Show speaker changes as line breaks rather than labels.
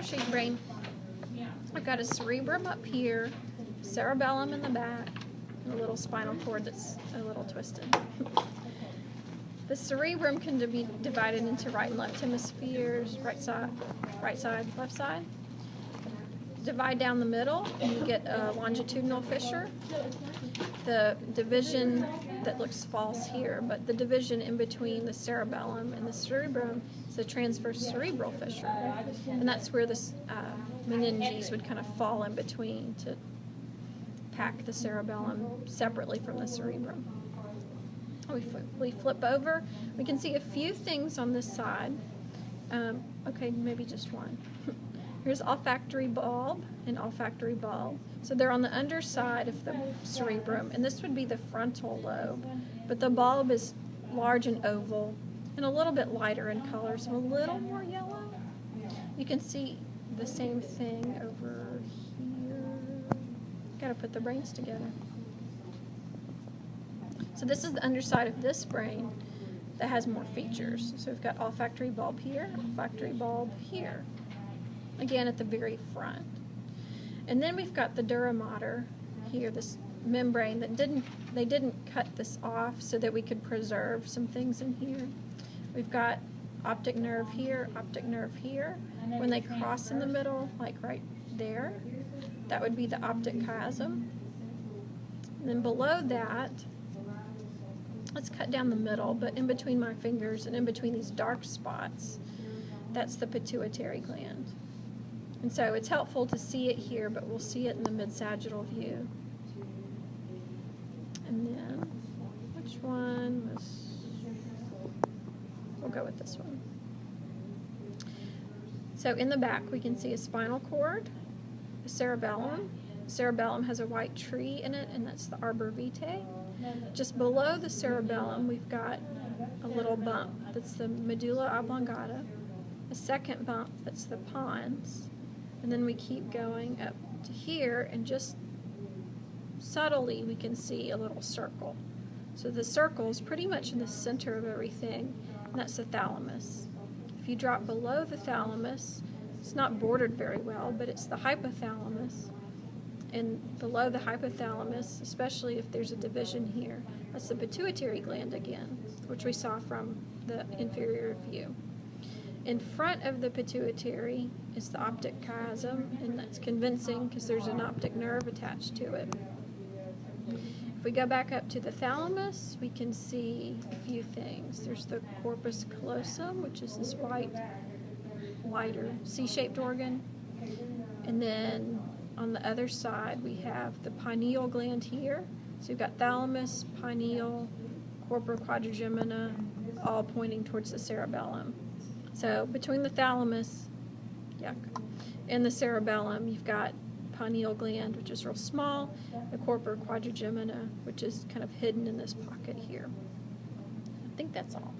show you brain. I've got a cerebrum up here, cerebellum in the back, and a little spinal cord that's a little twisted. The cerebrum can be divided into right and left hemispheres, right side, left side. Divide down the middle, and you get a longitudinal fissure. The division that looks false here, but the division in between the cerebellum and the cerebrum is a transverse cerebral fissure, and that's where the meninges would kind of fall in between to pack the cerebellum separately from the cerebrum. We flip over. We can see a few things on this side. Okay, maybe just one. Here's olfactory bulb and olfactory bulb. So they're on the underside of the cerebrum, and this would be the frontal lobe. But the bulb is large and oval and a little bit lighter in color, so a little more yellow. You can see the same thing over here. Gotta put the brains together. So this is the underside of this brain that has more features. So we've got olfactory bulb here, olfactory bulb here. Again, at the very front. And then we've got the dura mater here, this membrane that they didn't cut this off so that we could preserve some things in here. We've got optic nerve here, optic nerve here. When they cross in the middle, like right there, that would be the optic chiasm. And then below that, let's cut down the middle, but in between my fingers and in between these dark spots, that's the pituitary gland. And so it's helpful to see it here, but we'll see it in the mid-sagittal view. And then, which one was, we'll go with this one. So in the back, we can see a spinal cord, a cerebellum. The cerebellum has a white tree in it, and that's the arbor vitae. Just below the cerebellum, we've got a little bump that's the medulla oblongata, a second bump that's the pons, and then we keep going up to here, and just subtly we can see a little circle. So the circle is pretty much in the center of everything, and that's the thalamus. If you drop below the thalamus, it's not bordered very well, but it's the hypothalamus. And below the hypothalamus, especially if there's a division here, that's the pituitary gland again, which we saw from the inferior view. In front of the pituitary is the optic chiasm, and that's convincing because there's an optic nerve attached to it. If we go back up to the thalamus, we can see a few things. There's the corpus callosum, which is this wider C-shaped organ. And then on the other side, we have the pineal gland here. So you've got thalamus, pineal, corpora quadrigemina, all pointing towards the cerebellum. So between the thalamus, and the cerebellum, you've got pineal gland, which is real small, the corpora quadrigemina, which is kind of hidden in this pocket here. I think that's all.